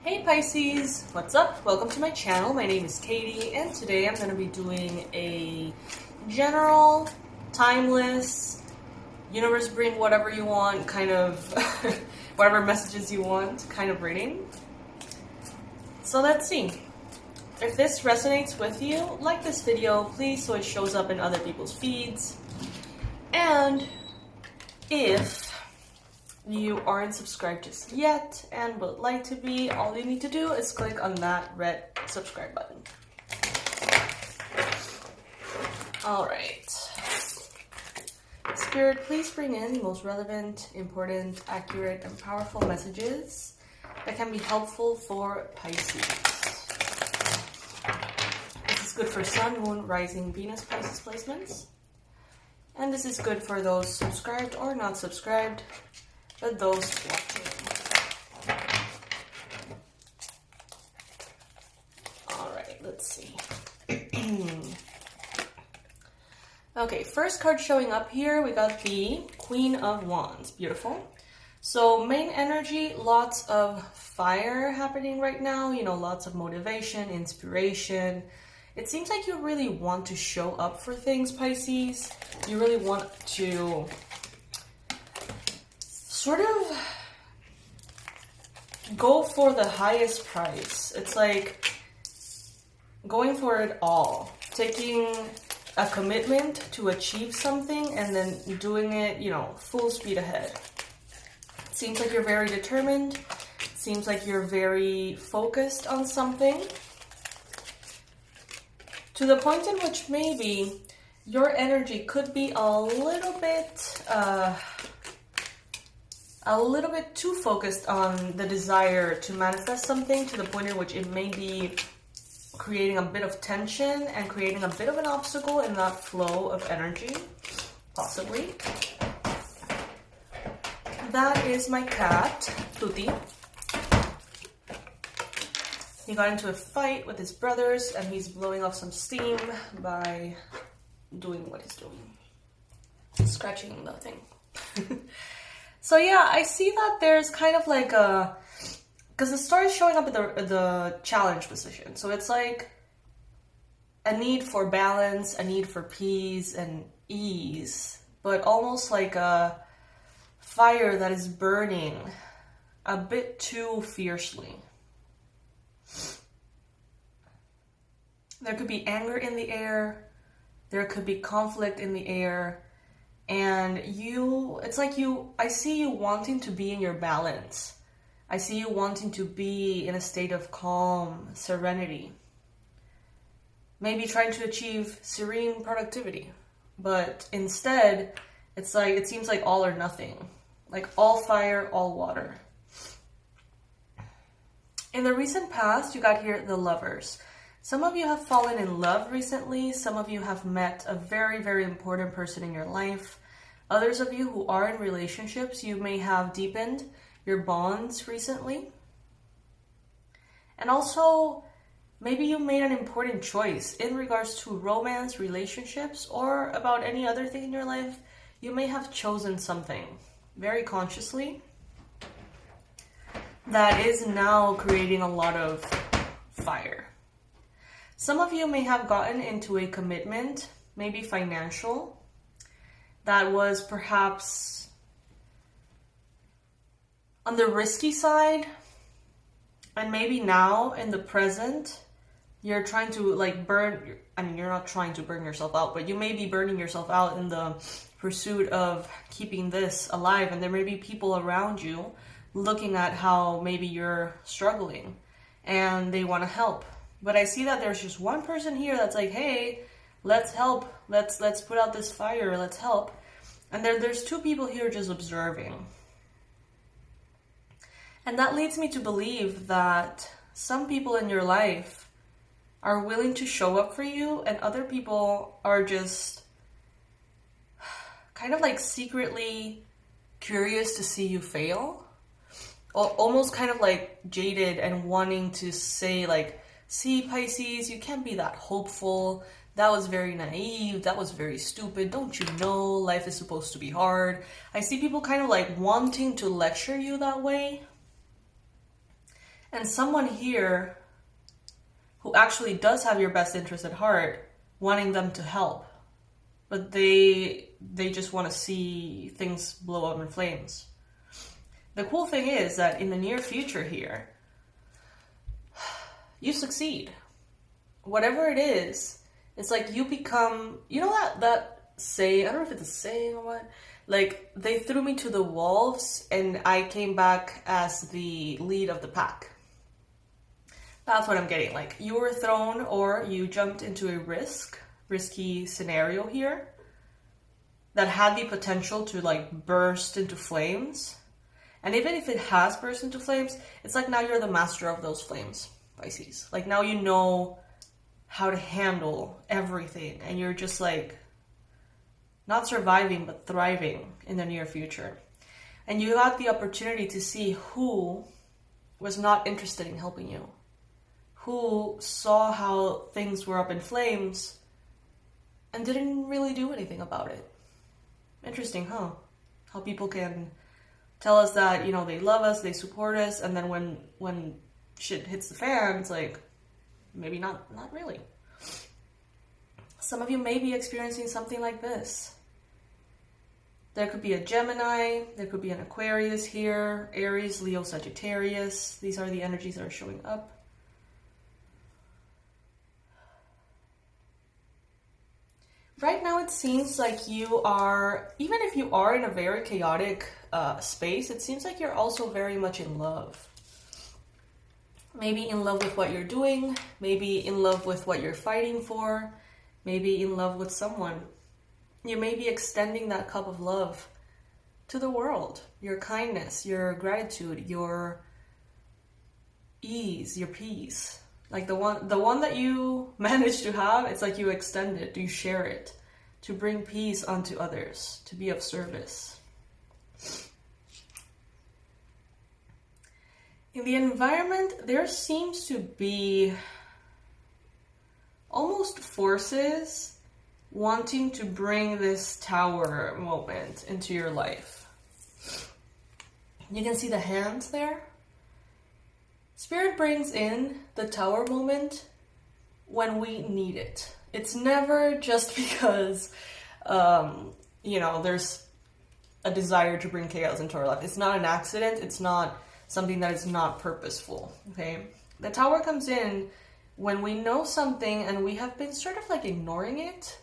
Hey Pisces, what's up? Welcome to my channel. My name is Katie and today I'm going to be doing a general, timeless, universe bring whatever you want, kind of whatever messages you want kind of reading. So let's see. If this resonates with you, like this video please so it shows up in other people's feeds. And if you aren't subscribed just yet and would like to be, all you need to do is click on that red subscribe button. Alright. Spirit, please bring in the most relevant, important, accurate, and powerful messages that can be helpful for Pisces. This is good for Sun, Moon, Rising, Venus, Pisces placements. And this is good for those subscribed or not subscribed, but those watching. Alright, let's see. Okay, first card showing up here, we got the Queen of Wands. Beautiful. So main energy, lots of fire happening right now, you know, lots of motivation, inspiration. It seems like you really want to show up for things, Pisces. You really want to sort of go for the highest price. It's like going for it all. Taking a commitment to achieve something and then doing it, you know, full speed ahead. It seems like you're very determined. It seems like you're very focused on something. To the point in which maybe your energy could be a little bit too focused on the desire to manifest something, to the point in which it may be creating a bit of tension and creating a bit of an obstacle in that flow of energy, possibly. That is my cat, Tutti. He got into a fight with his brothers and he's blowing off some steam by doing what he's doing. Scratching the thing. So yeah, I see that there's kind of like a... Because the star is showing up in the challenge position. So it's like a need for balance, a need for peace and ease. But almost like a fire that is burning a bit too fiercely. There could be anger in the air. There could be conflict in the air. And it's like I see you wanting to be in your balance. I see you wanting to be in a state of calm, serenity. Maybe trying to achieve serene productivity. But instead, it's like, it seems like all or nothing. Like all fire, all water. In the recent past, you got here the Lovers. Some of you have fallen in love recently. Some of you have met a very, very important person in your life. Others of you who are in relationships, you may have deepened your bonds recently. And also, maybe you made an important choice in regards to romance, relationships, or about any other thing in your life. You may have chosen something very consciously that is now creating a lot of fire. Some of you may have gotten into a commitment, maybe financial, that was perhaps on the risky side, and maybe now in the present, you're trying to like you're not trying to burn yourself out, but you may be burning yourself out in the pursuit of keeping this alive, and there may be people around you looking at how maybe you're struggling and they want to help. But I see that there's just one person here that's like, hey, let's help. Let's put out this fire. Let's help. And there's two people here just observing. And that leads me to believe that some people in your life are willing to show up for you, and other people are just kind of like secretly curious to see you fail. Almost kind of like jaded and wanting to say like, see, Pisces, you can't be that hopeful. That was very naive. That was very stupid. Don't you know life is supposed to be hard? I see people kind of like wanting to lecture you that way. And someone here who actually does have your best interest at heart, wanting them to help, but they just want to see things blow up in flames. The cool thing is that in the near future here, you succeed. Whatever it is, it's like you become, you know that saying, I don't know if it's a saying or what, like they threw me to the wolves and I came back as the lead of the pack. That's what I'm getting. Like you were thrown or you jumped into a risky scenario here that had the potential to like burst into flames. And even if it has burst into flames, it's like now you're the master of those flames, Pisces. Like now you know how to handle everything and you're just like not surviving but thriving in the near future. And you got the opportunity to see who was not interested in helping you, who saw how things were up in flames and didn't really do anything about it. Interesting, huh? How people can tell us that, you know, they love us, they support us, and then when shit hits the fan, it's like, maybe not really. Some of you may be experiencing something like this. There could be a Gemini, there could be an Aquarius here, Aries, Leo, Sagittarius. These are the energies that are showing up. Right now it seems like you are, even if you are in a very chaotic space, it seems like you're also very much in love. Maybe in love with what you're doing, maybe in love with what you're fighting for, maybe in love with someone. You may be extending that cup of love to the world. Your kindness, your gratitude, your ease, your peace. Like the one that you manage to have, it's like you extend it, you share it, to bring peace onto others, to be of service. In the environment, there seems to be almost forces wanting to bring this tower moment into your life. You can see the hands there. Spirit brings in the tower moment when we need it. It's never just because, there's a desire to bring chaos into our life. It's not an accident. It's not something that is not purposeful, okay? The tower comes in when we know something and we have been sort of like ignoring it.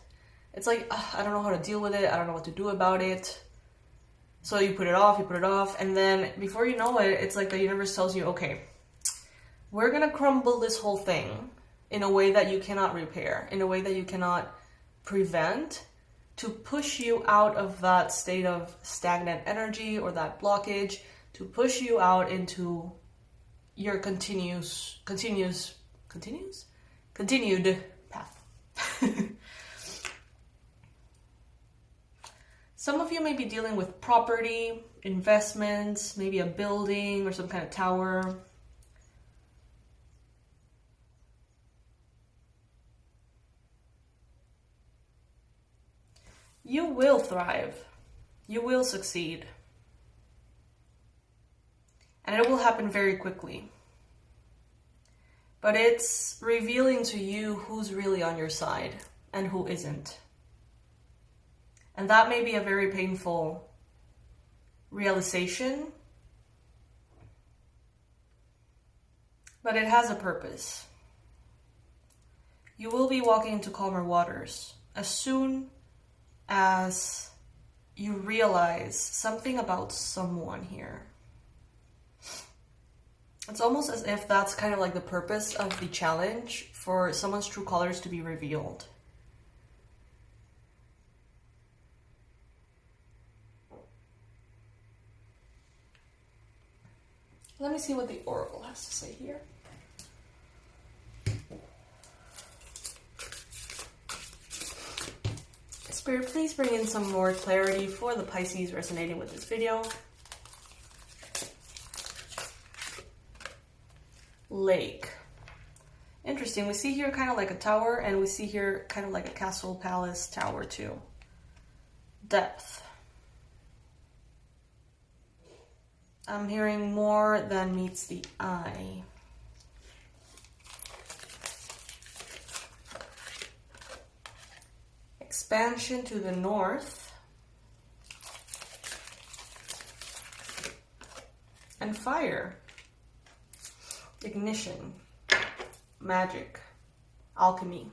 It's like, I don't know how to deal with it. I don't know what to do about it. So you put it off, and then before you know it, it's like the universe tells you, okay, we're gonna crumble this whole thing in a way that you cannot repair, in a way that you cannot prevent, to push you out of that state of stagnant energy or that blockage, to push you out into your continued path. Some of you may be dealing with property, investments, maybe a building or some kind of tower. You will thrive. You will succeed. And it will happen very quickly. But it's revealing to you who's really on your side and who isn't. And that may be a very painful realization, but it has a purpose. You will be walking into calmer waters as soon as you realize something about someone here. It's almost as if that's kind of like the purpose of the challenge, for someone's true colors to be revealed. Let me see what the Oracle has to say here. Spirit, please bring in some more clarity for the Pisces resonating with this video. Lake. Interesting. We see here kind of like a tower, and we see here kind of like a castle, palace, tower too. Depth. I'm hearing more than meets the eye. expansion to the north, and fire, ignition, magic, alchemy.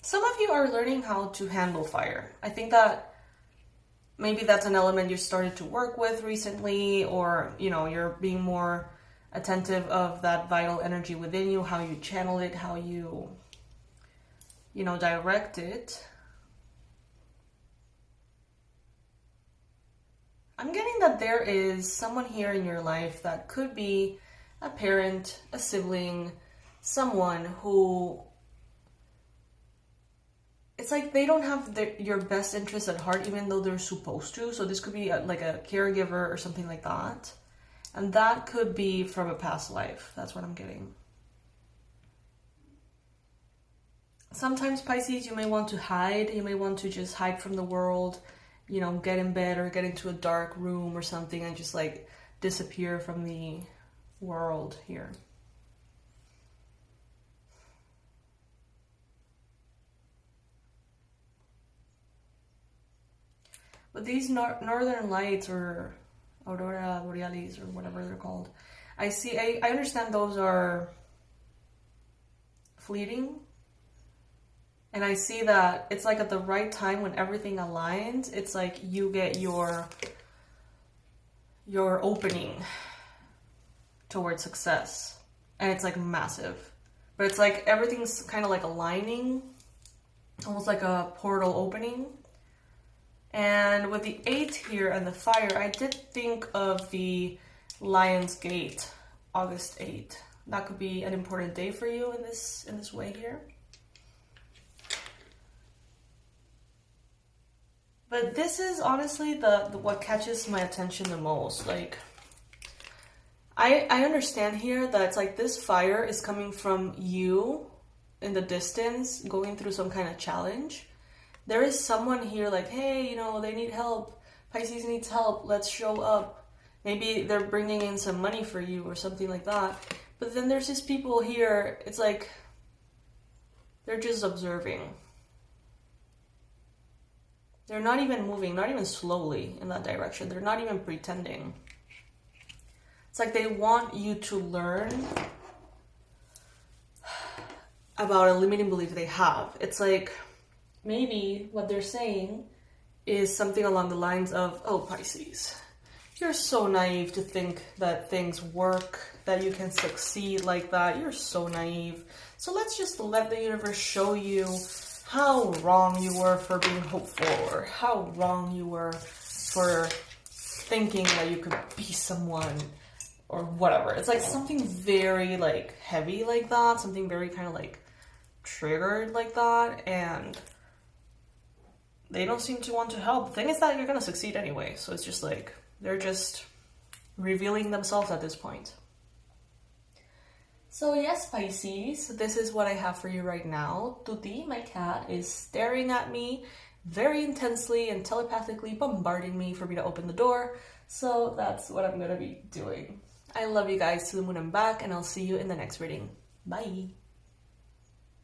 Some of you are learning how to handle fire. I think that maybe that's an element you started to work with recently, or you're being more attentive of that vital energy within you, how you channel it, how you direct it. I'm getting that there is someone here in your life that could be a parent, a sibling, someone who, it's like they don't have your best interest at heart, even though they're supposed to. So this could be like a caregiver or something like that. And that could be from a past life. That's what I'm getting. Sometimes, Pisces, you may want to hide. You may want to just hide from the world, get in bed or get into a dark room or something and just like disappear from the world here. But these northern lights, or aurora borealis, or whatever they're called, I understand those are fleeting. And I see that it's like at the right time when everything aligns, it's like you get your opening towards success. And it's like massive. But it's like everything's kind of like aligning, almost like a portal opening. And with the 8 here and the fire, I did think of the Lion's Gate, August 8th. That could be an important day for you in this way here. But this is honestly the what catches my attention the most. Like, I understand here that it's like this fire is coming from you in the distance, going through some kind of challenge. There is someone here like, hey, they need help. Pisces needs help. Let's show up. Maybe they're bringing in some money for you or something like that. But then there's these people here. It's like they're just observing. They're not even moving, not even slowly in that direction. They're not even pretending. It's like they want you to learn about a limiting belief they have. It's like, maybe what they're saying is something along the lines of, oh, Pisces, you're so naive to think that things work, that you can succeed like that. You're so naive. So let's just let the universe show you how wrong you were for being hopeful, or how wrong you were for thinking that you could be someone, or whatever. It's like something very like heavy like that, something very kind of like triggered like that, and they don't seem to want to help. The thing is that you're going to succeed anyway. So it's just like, they're just revealing themselves at this point. So yes, Pisces, this is what I have for you right now. Tuti, my cat, is staring at me very intensely and telepathically bombarding me for me to open the door. So that's what I'm going to be doing. I love you guys to the moon and back, and I'll see you in the next reading. Bye.